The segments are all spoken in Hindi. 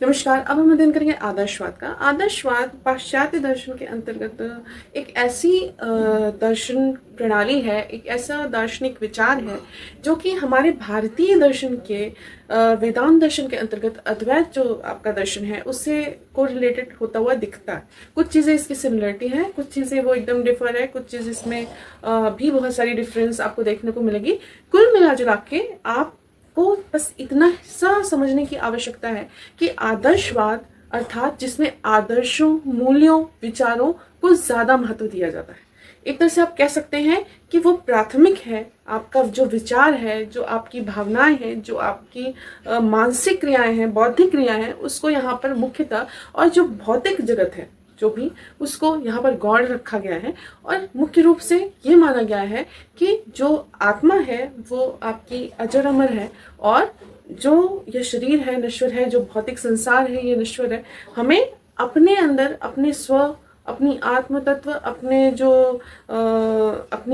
नमस्कार। अब हम अध्ययन करेंगे आदर्शवाद का। आदर्शवाद पाश्चात्य दर्शन के अंतर्गत एक ऐसी दर्शन प्रणाली है, एक ऐसा दार्शनिक विचार है जो कि हमारे भारतीय दर्शन के वेदांत दर्शन के अंतर्गत अद्वैत जो आपका दर्शन है उससे को रिलेटेड होता हुआ दिखता है। कुछ चीज़ें इसकी सिमिलरिटी है, कुछ चीज़ें वो एकदम डिफर है, कुछ चीज़ इसमें भी बहुत सारी डिफरेंस आपको देखने को मिलेगी। कुल मिला के आप को बस इतना सा समझने की आवश्यकता है कि आदर्शवाद अर्थात जिसमें आदर्शों, मूल्यों, विचारों को ज्यादा महत्व दिया जाता है। एक तरह से आप कह सकते हैं कि वो प्राथमिक है। आपका जो विचार है, जो आपकी भावनाएं हैं, जो आपकी मानसिक क्रियाएं हैं, बौद्धिक क्रियाएं हैं, उसको यहाँ पर मुख्यतः, और जो भौतिक जगत है जो भी, उसको यहाँ पर गौण रखा गया है। और मुख्य रूप से ये माना गया है कि जो आत्मा है वो आपकी अजर अमर है, और जो ये शरीर है नश्वर है, जो भौतिक संसार है ये नश्वर है। हमें अपने अंदर अपने स्व, अपनी आत्म तत्व, अपनी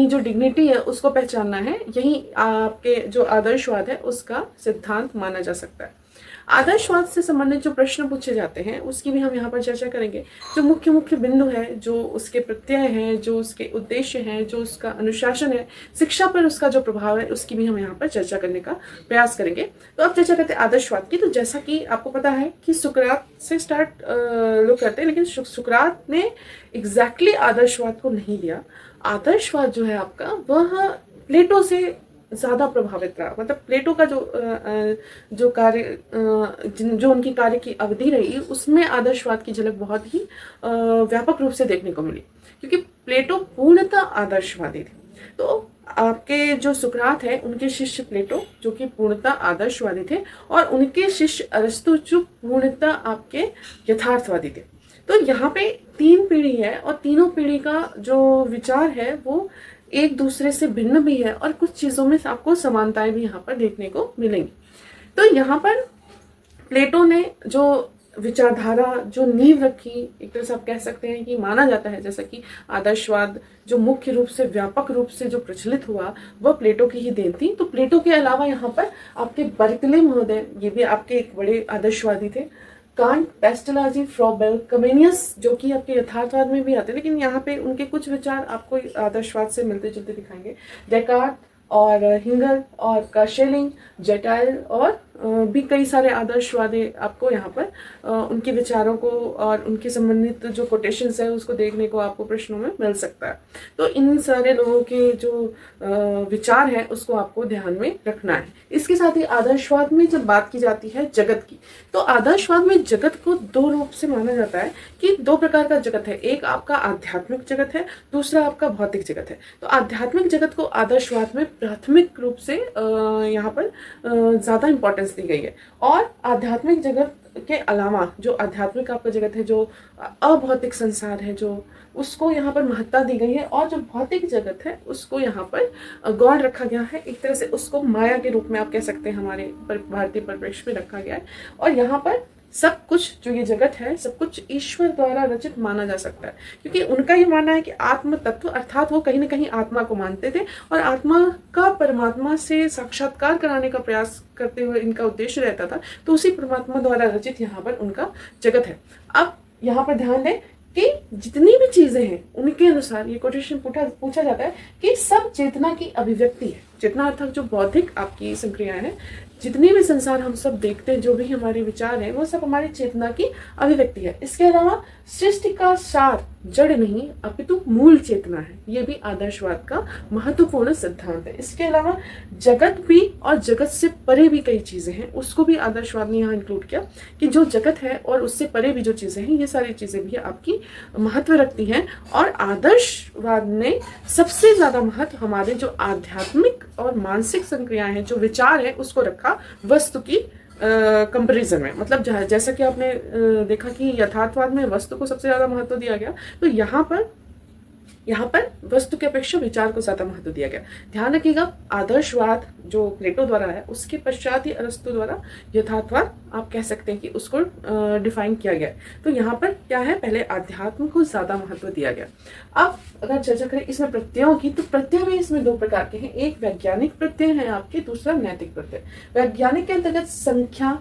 जो डिग्निटी है उसको पहचानना है। यही आपके जो आदर्शवाद है उसका सिद्धांत माना जा सकता है। आदर्शवाद से संबंधित जो प्रश्न पूछे जाते हैं उसकी भी हम यहाँ पर चर्चा करेंगे। जो मुख्य मुख्य बिंदु है, जो उसके प्रत्यय हैं, जो उसके उद्देश्य हैं, जो उसका अनुशासन है, शिक्षा पर उसका जो प्रभाव है, उसकी भी हम यहाँ पर चर्चा करने का प्रयास करेंगे। तो अब चर्चा करते हैं आदर्शवाद की। तो जैसा कि आपको पता है कि सुकरात से स्टार्ट लोग करते हैं, लेकिन सुकरात ने एग्जैक्टली आदर्शवाद को नहीं लिया। आदर्शवाद जो है आपका वह प्लेटो से ज्यादा प्रभावित रहा। मतलब प्लेटो का जो कार्य, जो उनकी कार्य की अवधि रही, उसमें आदर्शवाद की झलक बहुत ही व्यापक रूप से देखने को मिली, क्योंकि प्लेटो पूर्णतः आदर्शवादी थे। तो आपके जो सुकरात है उनके शिष्य प्लेटो जो कि पूर्णतः आदर्शवादी थे, और उनके शिष्य अरस्तु जो पूर्णतः आपके यथार्थवादी थे। तो यहाँ पे तीन पीढ़ी है, और तीनों पीढ़ी का जो विचार है वो एक दूसरे से भिन्न भी है, और कुछ चीजों में आपको समानताएं भी यहाँ पर देखने को मिलेंगी। तो यहाँ पर प्लेटो ने जो विचारधारा, जो नींव रखी, एक तरह से आप कह सकते हैं कि माना जाता है जैसा कि आदर्शवाद जो मुख्य रूप से व्यापक रूप से जो प्रचलित हुआ वह प्लेटो की ही देन थी। तो प्लेटो के अलावा यहाँ पर आपके बर्कले महोदय, ये भी आपके एक बड़े आदर्शवादी थे। कांट, पेस्टलाजी, फ्रॉबेल, कमेनियस जो कि आपके यथार्थवाद में भी आते हैं, लेकिन यहाँ पे उनके कुछ विचार आपको आदर्शवाद से मिलते जुलते दिखाएंगे। डेकार्ट और हिंगल और काशेलिंग, जेटाइल और भी कई सारे आदर्शवादी आपको यहाँ पर उनके विचारों को और उनके संबंधित जो कोटेशंस है उसको देखने को आपको प्रश्नों में मिल सकता है। तो इन सारे लोगों के जो विचार है उसको आपको ध्यान में रखना है। इसके साथ ही आदर्शवाद में जब बात की जाती है जगत की, तो आदर्शवाद में जगत को दो रूप से माना जाता है कि दो प्रकार का जगत है। एक आपका आध्यात्मिक जगत है, दूसरा आपका भौतिक जगत है। तो आध्यात्मिक जगत को आदर्शवाद में प्राथमिक रूप से यहाँ पर ज्यादा इंपॉर्टेंस दी गई है, और आध्यात्मिक जगत के अलावा जो आध्यात्मिक आपका जगत है, जो अभौतिक संसार है, जो उसको यहाँ पर महत्ता दी गई है, और जो भौतिक जगत है उसको यहाँ पर गौण रखा गया है। एक तरह से उसको माया के रूप में आप कह सकते हैं हमारे भारतीय परिप्रेक्ष्य में रखा गया है। और यहाँ पर सब कुछ जो ये जगत है सब कुछ ईश्वर द्वारा रचित माना जा सकता है, क्योंकि उनका ये मानना है कि आत्म तत्व अर्थात वो कहीं ना कहीं आत्मा को मानते थे, और आत्मा का परमात्मा से साक्षात्कार कराने का प्रयास करते हुए इनका उद्देश्य रहता था। तो उसी परमात्मा द्वारा रचित यहाँ पर उनका जगत है। अब यहाँ पर ध्यान दें कि जितनी भी चीजें हैं उनके अनुसार ये कोटेशन पूछा जाता है कि सब चेतना की अभिव्यक्ति है। चेतना अर्थात जो बौद्धिक आपकी संक्रियाएं हैं, जितनी भी संसार हम सब देखते हैं, जो भी हमारे विचार हैं, वो सब हमारी चेतना की अभिव्यक्ति है। इसके अलावा सृष्टि का सार जड़ नहीं अपितु मूल चेतना है। ये भी आदर्शवाद का महत्वपूर्ण सिद्धांत है। इसके अलावा जगत भी और जगत से परे भी कई चीजें हैं, उसको भी आदर्शवाद ने यहाँ इंक्लूड किया कि जो जगत है और उससे परे भी जो चीजें हैं, ये सारी चीजें भी आपकी महत्व रखती हैं। और आदर्शवाद ने सबसे ज्यादा महत्व हमारे जो आध्यात्मिक और मानसिक संक्रियाएं हैं, जो विचार है, उसको रखा वस्तु की कंपैरिजन में। मतलब जैसा कि आपने देखा कि यथार्थवाद में वस्तु को सबसे ज्यादा महत्व दिया गया, तो यहाँ पर वस्तु के अपेक्षा विचार को ज्यादा महत्व दिया गया। ध्यान रखिएगा, आदर्शवाद जो प्लेटो द्वारा है उसके पश्चात ही अरस्तु द्वारा यथार्थवाद आप कह सकते हैं कि उसको डिफाइन किया गया। तो यहाँ पर क्या है, पहले अध्यात्म को ज्यादा महत्व दिया गया। अब अगर चर्चा करें इसमें प्रत्ययों की, तो प्रत्यय भी इसमें दो प्रकार के हैं। एक वैज्ञानिक प्रत्यय है आपके, दूसरा नैतिक प्रत्यय। वैज्ञानिक के अंतर्गत संख्या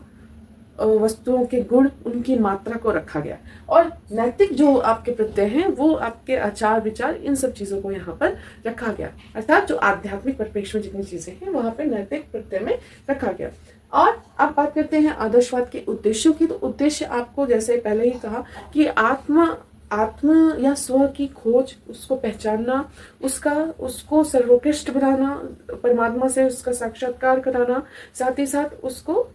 वस्तुओं के गुण, उनकी मात्रा को रखा गया। और नैतिक जो आपके प्रत्यय हैं वो आपके आचार विचार, इन सब चीज़ों को यहाँ पर रखा गया। अर्थात जो आध्यात्मिक परिप्रेक्ष्य में जितनी चीज़ें हैं वहाँ पर नैतिक प्रत्यय में रखा गया। और अब बात करते हैं आदर्शवाद के उद्देश्यों की। तो उद्देश्य आपको जैसे पहले ही कहा कि आत्मा या स्व की खोज, उसको पहचानना, उसको सर्वोत्कृष्ट बनाना, परमात्मा से उसका साक्षात्कार कराना, साथ ही साथ उसको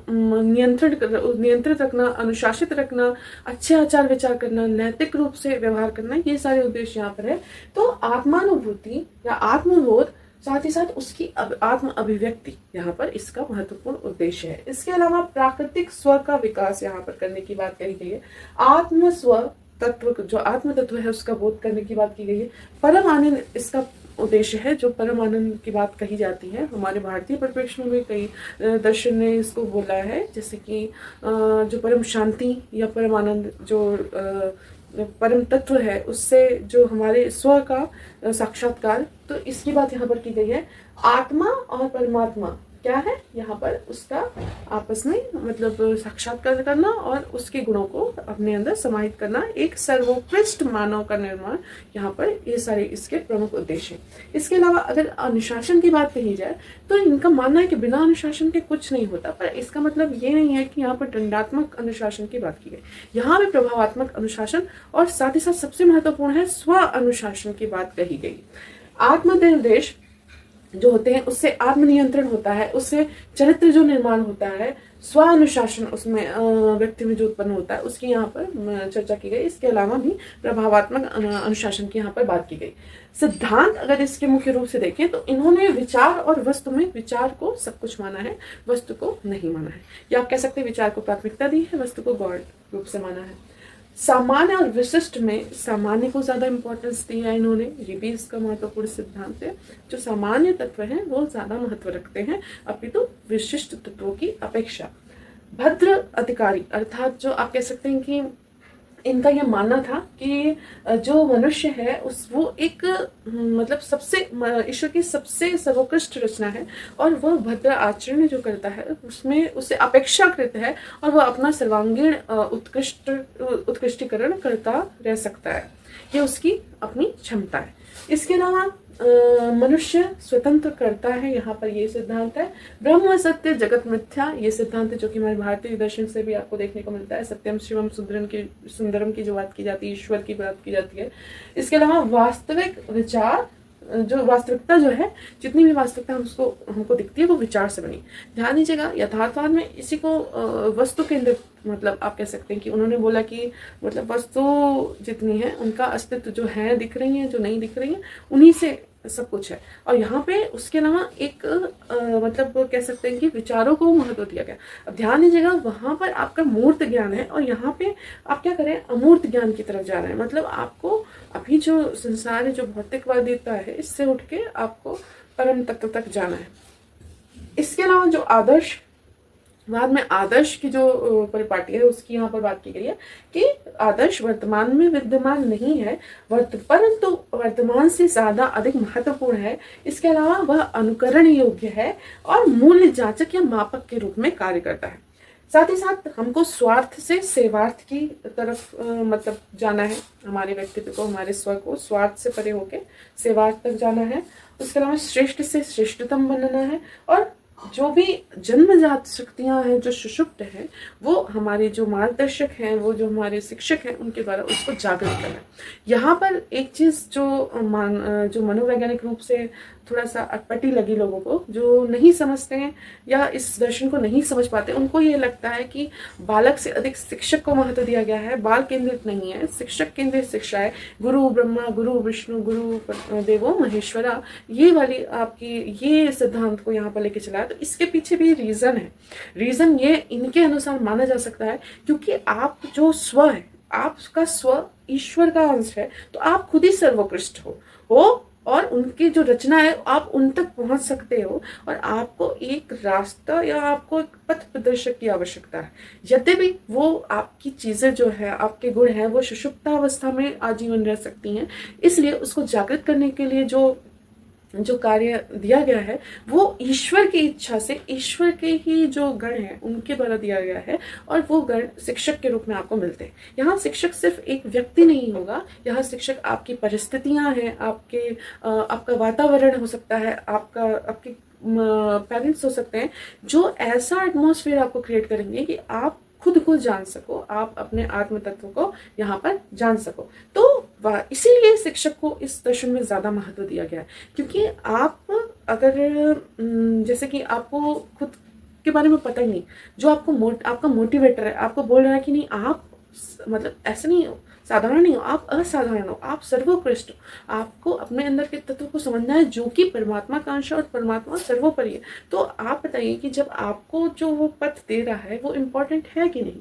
नियंत्रित रखना, अनुशासित रखना, अच्छे आचार विचार करना, नैतिक रूप से व्यवहार करना, ये सारे उद्देश्य यहाँ पर है। तो आत्मानुभूति या आत्मबोध, साथ ही साथ उसकी आत्म अभिव्यक्ति यहाँ पर इसका महत्वपूर्ण उद्देश्य है। इसके अलावा प्राकृतिक स्व का विकास यहाँ पर करने की बात कही गई है। आत्म स्व तत्व, जो आत्म तत्व है उसका बोध करने की बात की गई है। परम आनंद इसका उद्देश्य है। जो परम आनंद की बात कही जाती है, हमारे भारतीय परिप्रेक्ष्य में भी कई दर्शन ने इसको बोला है, जैसे कि जो परम शांति या परम आनंद, जो परम तत्व है, उससे जो हमारे स्व का साक्षात्कार, तो इसकी बात यहाँ पर की गई है। आत्मा और परमात्मा क्या है यहाँ पर, उसका आपस में मतलब साक्षात्कार करना और उसके गुणों को अपने अंदर समाहित करना, एक सर्वोत्कृष्ट मानव का निर्माण, यहाँ पर ये सारे इसके प्रमुख उद्देश्य हैं। इसके अलावा अगर अनुशासन की बात कही जाए तो इनका मानना है कि बिना अनुशासन के कुछ नहीं होता, पर इसका मतलब ये नहीं है कि यहाँ पर दंडात्मक अनुशासन की बात की गई। यहाँ भी प्रभावात्मक अनुशासन और साथ ही साथ सबसे महत्वपूर्ण है स्व अनुशासन की बात कही गई। आत्मनिर्देश जो होते हैं उससे आत्मनियंत्रण होता है, उससे चरित्र जो निर्माण होता है, स्व अनुशासन उसमें व्यक्ति में जो उत्पन्न होता है, उसकी यहाँ पर चर्चा की गई। इसके अलावा भी प्रभावात्मक अनुशासन की यहाँ पर बात की गई। सिद्धांत अगर इसके मुख्य रूप से देखें तो इन्होंने विचार और वस्तु में विचार को सब कुछ माना है, वस्तु को नहीं माना है, या आप कह सकते हैं विचार को प्राथमिकता दी है, वस्तु को गौण रूप से माना है। सामान्य और विशिष्ट में सामान्य को ज्यादा इंपॉर्टेंस दी है इन्होंने, ये भी इसका महत्वपूर्ण सिद्धांत है। जो सामान्य तत्व हैं वो ज्यादा महत्व रखते हैं अपितु विशिष्ट तत्वों की अपेक्षा। भद्र अधिकारी, अर्थात जो आप कह सकते हैं कि इनका यह मानना था कि जो मनुष्य है वो एक मतलब सबसे ईश्वर की सबसे सर्वोत्कृष्ट रचना है, और वह भद्र आचरण जो करता है उसमें उससे अपेक्षाकृत है, और वह अपना सर्वांगीण उत्कृष्टीकरण करता रह सकता है, ये उसकी अपनी क्षमता है। इसके अलावा मनुष्य स्वतंत्र करता है, यहाँ पर ये सिद्धांत है। ब्रह्म सत्य जगत मिथ्या, ये सिद्धांत है जो कि हमारे भारतीय दर्शन से भी आपको देखने को मिलता है। सत्यम शिवम सुंदरम की जो बात की जाती है, ईश्वर की बात की जाती है। इसके अलावा वास्तविक विचार, जो वास्तविकता जो है, जितनी भी वास्तविकता हमको दिखती है वो विचार से बनी। ध्यान दीजिएगा, यथार्थवाद में इसी को वस्तु केंद्रित, मतलब आप कह सकते हैं कि उन्होंने बोला कि मतलब वस्तु जितनी है उनका अस्तित्व जो है दिख रही है, जो नहीं दिख रही है, उन्हीं से सब कुछ है। और यहाँ पे उसके अलावा एक मतलब कह सकते हैं कि विचारों को महत्व दिया गया। अब ध्यान दीजिएगा, वहां पर आपका मूर्त ज्ञान है और यहाँ पे आप क्या करें, अमूर्त ज्ञान की तरफ जा रहे हैं। मतलब आपको अभी जो संसार है, जो भौतिकवादिता है, इससे उठ के आपको परम तत्व तक जाना है। इसके अलावा जो आदर्श बाद में आदर्श की जो परिपाटी है उसकी यहाँ पर बात की गई है कि आदर्श वर्तमान में विद्यमान नहीं है, परंतु वर्तमान से ज्यादा अधिक महत्वपूर्ण है। इसके अलावा वह अनुकरण योग्य है और मूल्य जांचक या मापक के रूप में कार्य करता है। साथ ही साथ हमको स्वार्थ से सेवार्थ की तरफ मतलब जाना है, हमारे व्यक्तित्व को, हमारे स्व को स्वार्थ से परे होके सेवार्थ तक जाना है। उसके अलावा श्रेष्ठ से श्रेष्ठतम बनना है, और जो भी जन्मजात शक्तियां हैं, जो सुषुप्त हैं, वो हमारे जो मार्गदर्शक हैं, वो जो हमारे शिक्षक हैं, उनके द्वारा उसको जागृत करना है। यहाँ पर एक चीज जो मनोवैज्ञानिक रूप से थोड़ा सा अटपटी लगी लोगों को, जो नहीं समझते हैं या इस दर्शन को नहीं समझ पाते, उनको ये लगता है कि बालक से अधिक शिक्षक को महत्व दिया गया है, बाल केंद्रित नहीं है, शिक्षक केंद्रित शिक्षा है। गुरु ब्रह्मा, गुरु विष्णु, गुरु देवो महेश्वरा, ये वाली आपकी ये सिद्धांत को यहाँ पर लेके चला है। तो इसके पीछे भी रीजन है। रीजन ये इनके अनुसार माना जा सकता है क्योंकि आप जो स्व है, आपका स्व ईश्वर का अंश है, तो आप खुद ही सर्वोत्कृष्ट हो और उनकी जो रचना है आप उन तक पहुंच सकते हो, और आपको एक रास्ता या आपको एक पथ प्रदर्शक की आवश्यकता है। यद्यपि वो आपकी चीजें जो है, आपके गुण है, वो सुषुप्तावस्था में आजीवन रह सकती हैं, इसलिए उसको जागृत करने के लिए जो जो कार्य दिया गया है वो ईश्वर की इच्छा से, ईश्वर के ही जो गण हैं उनके द्वारा दिया गया है, और वो गण शिक्षक के रूप में आपको मिलते हैं। यहाँ शिक्षक सिर्फ एक व्यक्ति नहीं होगा, यहाँ शिक्षक आपकी परिस्थितियां हैं, आपका वातावरण हो सकता है, आपके पेरेंट्स हो सकते हैं, जो ऐसा एटमॉस्फेयर आपको क्रिएट करेंगे कि आप खुद को जान सको, आप अपने आत्म तत्व को यहाँ पर जान सको। तो इसीलिए शिक्षक को इस दर्शन में ज्यादा महत्व दिया गया है, क्योंकि आप अगर जैसे कि आपको खुद के बारे में पता ही नहीं, जो आपका मोटिवेटर है आपको बोल रहा है कि नहीं आप मतलब ऐसे नहीं हो, साधारण नहीं हो, आप असाधारण हो, आप सर्वोत्कृष्ट हो, आपको अपने अंदर के तत्व को समझना है जो कि परमात्मा का अंश और परमात्मा सर्वोपरि है। तो आप बताइए कि जब आपको जो वो पथ दे रहा है वो इम्पोर्टेंट है कि नहीं।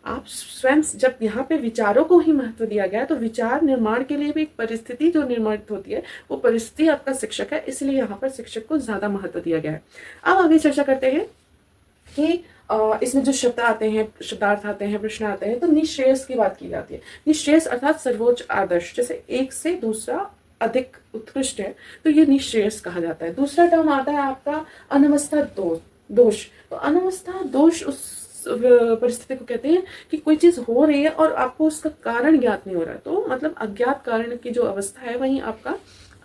आप स्वयं, जब यहाँ पे विचारों को ही महत्व दिया गया तो विचार निर्माण के लिए भी एक परिस्थिति जो निर्मित होती है वो परिस्थिति आपका शिक्षक है, इसलिए यहाँ पर शिक्षक को ज्यादा महत्व दिया गया है। अब आगे चर्चा करते हैं कि इसमें जो शब्द आते हैं, शब्दार्थ आते हैं, प्रश्न आते हैं, तो निश्रेयस की बात की जाती है। निश्रेयस अर्थात सर्वोच्च आदर्श, जैसे एक से दूसरा अधिक उत्कृष्ट है तो ये निश्रेयस कहा जाता है। दूसरा टर्म आता है आपका अनवस्था दोष। तो अनवस्था दोष उस परिस्थिति को कहते हैं कि कोई चीज हो रही है और आपको उसका कारण ज्ञात नहीं हो रहा है, तो मतलब अज्ञात कारण की जो अवस्था है वही आपका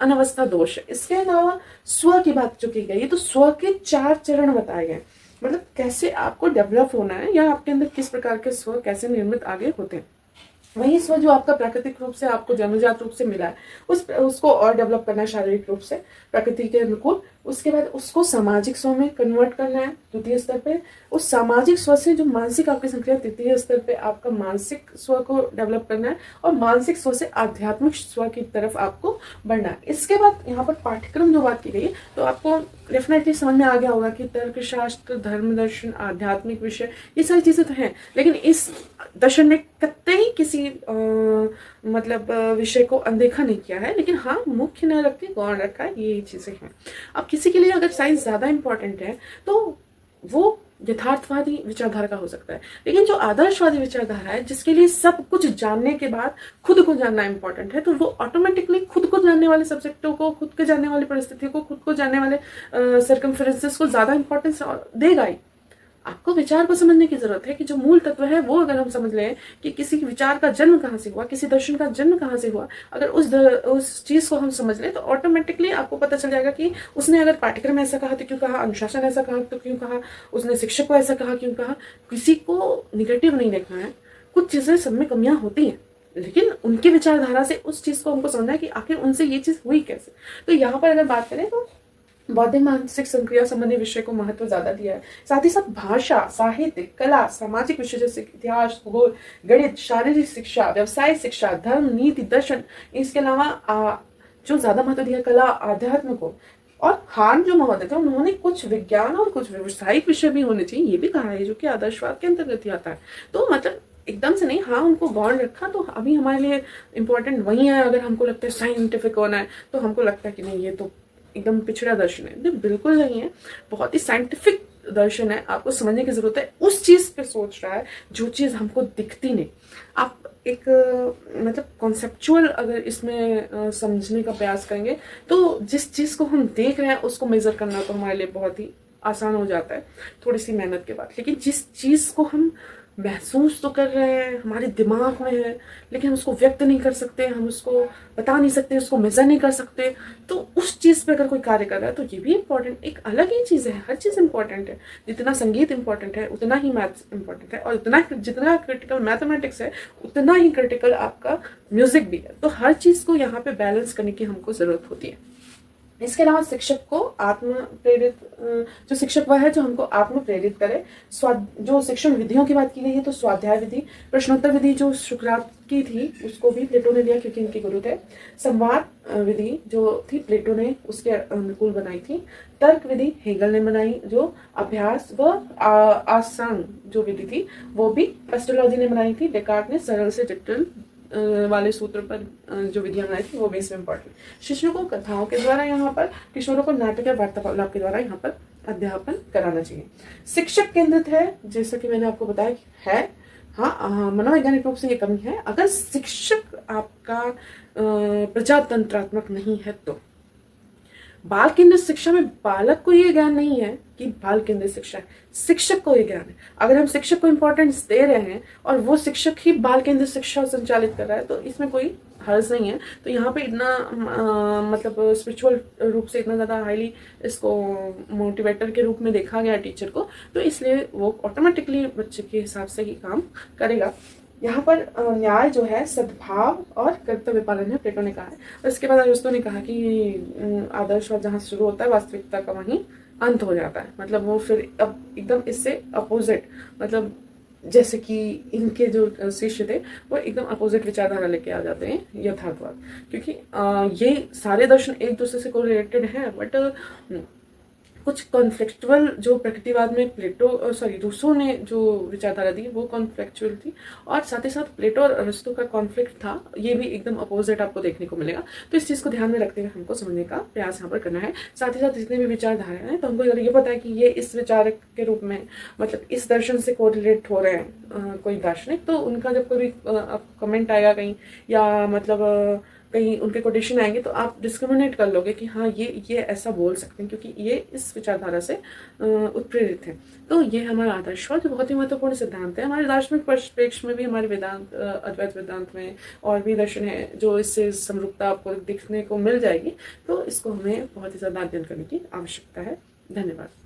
अनवस्था दोष है। इसके अलावा स्व की बात जो की गई, तो स्व के 4 चरण बताए गए, मतलब कैसे आपको डेवलप होना है या आपके अंदर किस प्रकार के स्व कैसे निर्मित आगे होते हैं। वही स्व जो आपका प्राकृतिक रूप से आपको जन्मजात रूप से मिला है उसको और डेवलप करना है शारीरिक रूप से प्रकृति के अनुकूल। उसके बाद उसको सामाजिक स्व में कन्वर्ट करना है द्वितीय स्तर पे। उस सामाजिक स्व से जो मानसिक आपकी संक्रिया तृतीय स्तर पे आपका मानसिक स्व को डेवलप करना है, और मानसिक स्व से आध्यात्मिक स्व की तरफ आपको बढ़ना है। इसके बाद यहाँ पर पाठ्यक्रम जो बात की गई तो आपको डेफिनेटली समझ में आ गया होगा कि तर्कशास्त्र, धर्म दर्शन, आध्यात्मिक विषय ये सारी चीजें तो हैं, लेकिन इस दर्शन ने कतई किसी मतलब विषय को अनदेखा नहीं किया है, लेकिन हाँ मुख्य न रख के गौण रखा है, ये चीजें हैं। अब किसी के लिए अगर साइंस ज्यादा इंपॉर्टेंट है तो वो यथार्थवादी विचारधारा का हो सकता है, लेकिन जो आदर्शवादी विचारधारा है जिसके लिए सब कुछ जानने के बाद खुद को जानना इंपॉर्टेंट है, तो वो ऑटोमेटिकली खुद को जानने वाले सब्जेक्टों को, खुद के जानने वाली परिस्थितियों को, खुद को जानने वाले सर्कमफरेंसेस को ज्यादा इंपॉर्टेंस देगा ही। आपको विचार को समझने की जरूरत है कि जो मूल तत्व है वो अगर हम समझ लें कि किसी विचार का जन्म कहाँ से हुआ, किसी दर्शन का जन्म कहाँ से हुआ, अगर उस चीज को हम समझ लें तो ऑटोमेटिकली आपको पता चल जाएगा कि उसने अगर पाठ्यक्रम ऐसा कहा तो क्यों कहा, अनुशासन ऐसा कहा तो क्यों कहा, उसने शिक्षक को ऐसा कहा क्यों कहा। किसी को निगेटिव नहीं देखना है, कुछ चीजें सब में कमियां होती हैं, लेकिन उनकी विचारधारा से उस चीज को हमको समझना है कि आखिर उनसे ये चीज हुई कैसे। तो यहाँ पर अगर बात करें तो बौद्धिक मानसिक संक्रिया संबंधी विषय को महत्व ज्यादा दिया है। साथ ही साथ भाषा, साहित्य, कला, सामाजिक विषय जैसे इतिहास, भूगोल, गणित, शारीरिक शिक्षा, व्यवसाय शिक्षा, धर्म, नीति, दर्शन, इसके अलावा जो ज्यादा महत्व दिया कला, आध्यात्म को। और हान जो महोदय थे उन्होंने कुछ विज्ञान और कुछ व्यवसायिक विषय भी होने चाहिए ये भी कहा है, जो कि आदर्शवाद के अंतर्गत ही आता है। तो मतलब एकदम से नहीं, हाँ उनको गौण रखा तो अभी हमारे लिए इम्पोर्टेंट वही है। अगर हमको लगता है साइंटिफिक होना है तो हमको लगता है कि नहीं ये तो एकदम पिछड़ा दर्शन है, नहीं बिल्कुल नहीं है, बहुत ही साइंटिफिक दर्शन है। आपको समझने की जरूरत है, उस चीज पे सोच रहा है जो चीज हमको दिखती नहीं। आप एक मतलब कॉन्सेप्चुअल अगर इसमें समझने का प्रयास करेंगे तो जिस चीज को हम देख रहे हैं उसको मेजर करना तो हमारे लिए बहुत ही आसान हो जाता है थोड़ी सी मेहनत के बाद। लेकिन जिस चीज को हम महसूस तो कर रहे हैं, हमारे दिमाग में है, लेकिन हम उसको व्यक्त नहीं कर सकते, हम उसको बता नहीं सकते, उसको मेजर नहीं कर सकते, तो उस चीज पे अगर कोई कार्य कर रहा है तो ये भी इम्पोर्टेंट एक अलग ही चीज है। हर चीज इंपॉर्टेंट है, जितना संगीत इंपॉर्टेंट है उतना ही मैथ्स इंपॉर्टेंट है, और जितना क्रिटिकल मैथमेटिक्स है उतना ही क्रिटिकल आपका म्यूजिक भी है। तो हर चीज को यहाँ पे बैलेंस करने की हमको जरूरत होती है। इसके अलावा शिक्षक को आत्म प्रेरित, जो शिक्षक वह है जो हमको आत्म प्रेरित करे। जो शिक्षण विधियों की बात की गई है तो स्वाध्याय विधि, प्रश्नोत्तर विधि जो शुक्रात की थी उसको भी प्लेटो ने लिया क्योंकि इनके गुरु थे। संवाद विधि जो थी प्लेटो ने उसके अनुकूल बनाई थी। तर्क विधि हेगल ने बनाई, जो अभ्यास व आसान जो विधि थी वो भी एस्ट्रोलॉजी ने बनाई थी। डेकार्ट ने सरल से जटिल वाले सूत्र पर जो विधियां बनाई थी वो भी इसमें इम्पोर्टेंट। शिष्यों को कथाओं के द्वारा यहाँ पर, किशोरों को नाटक या वार्तालाप के द्वारा यहाँ पर अध्यापन कराना चाहिए। शिक्षक केंद्रित है जैसा कि मैंने आपको बताया है। हाँ मनोवैज्ञानिक रूप से ये कमी है, अगर शिक्षक आपका प्रजातंत्रात्मक नहीं है तो बाल केंद्रित शिक्षा में बालक को ये ज्ञान नहीं है कि बाल केंद्रित शिक्षा है, शिक्षक को ये ज्ञान है। अगर हम शिक्षक को इम्पोर्टेंस दे रहे हैं और वो शिक्षक ही बाल केंद्रित शिक्षा संचालित कर रहा है तो इसमें कोई हर्ज नहीं है। तो यहाँ पे इतना मतलब स्पिरिचुअल रूप से इतना ज़्यादा हाईली इसको मोटिवेटर के रूप में देखा गया टीचर को, तो इसलिए वो ऑटोमेटिकली बच्चे के हिसाब से ही काम करेगा। यहाँ पर न्याय जो है सद्भाव और कर्तव्य पालन है, प्लेटो ने कहा है। और इसके बाद अरिस्टो ने कहा कि आदर्शवाद जहाँ शुरू होता है वास्तविकता का वहीं अंत हो जाता है। मतलब वो फिर अब एकदम इससे अपोजिट, मतलब जैसे कि इनके जो शिष्य थे वो एकदम अपोजिट विचारधारा लेके आ जाते हैं यथार्थवाद, क्योंकि ये सारे दर्शन एक दूसरे से कोरिलेटेड हैं, बट कुछ कॉन्फ्लिक्चुअल जो प्रकृतिवाद में रूसो ने जो विचारधारा दी वो कॉन्फ्लिक्चुअल थी, और साथ ही साथ प्लेटो और अरिस्टो का कॉन्फ्लिक्ट था, ये भी एकदम अपोजिट आपको देखने को मिलेगा। तो इस चीज़ को ध्यान में रखते हुए हमको समझने का प्रयास यहाँ पर करना है। साथ ही साथ जितने भी विचारधारा हैं तो हमको अगर ये पता है कि ये इस विचार के रूप में मतलब इस दर्शन से कोरिलेट हो रहे हैं कोई दार्शनिक, तो उनका जब कोई कमेंट आएगा कहीं या मतलब कहीं उनके कोटेशन आएंगे तो आप डिस्क्रिमिनेट कर लोगे कि हाँ ये ऐसा बोल सकते हैं क्योंकि ये इस विचारधारा से उत्प्रेरित है। तो ये हमारा आदर्शवाद जो बहुत ही महत्वपूर्ण सिद्धांत है हमारे दार्शनिक परिप्रेक्ष्य में भी, हमारे वेदांत अद्वैत वेदांत में और भी दर्शन है जो इससे समरूपता आपको दिखने को मिल जाएगी। तो इसको हमें बहुत ही ज़्यादा अध्ययन करने की आवश्यकता है। धन्यवाद।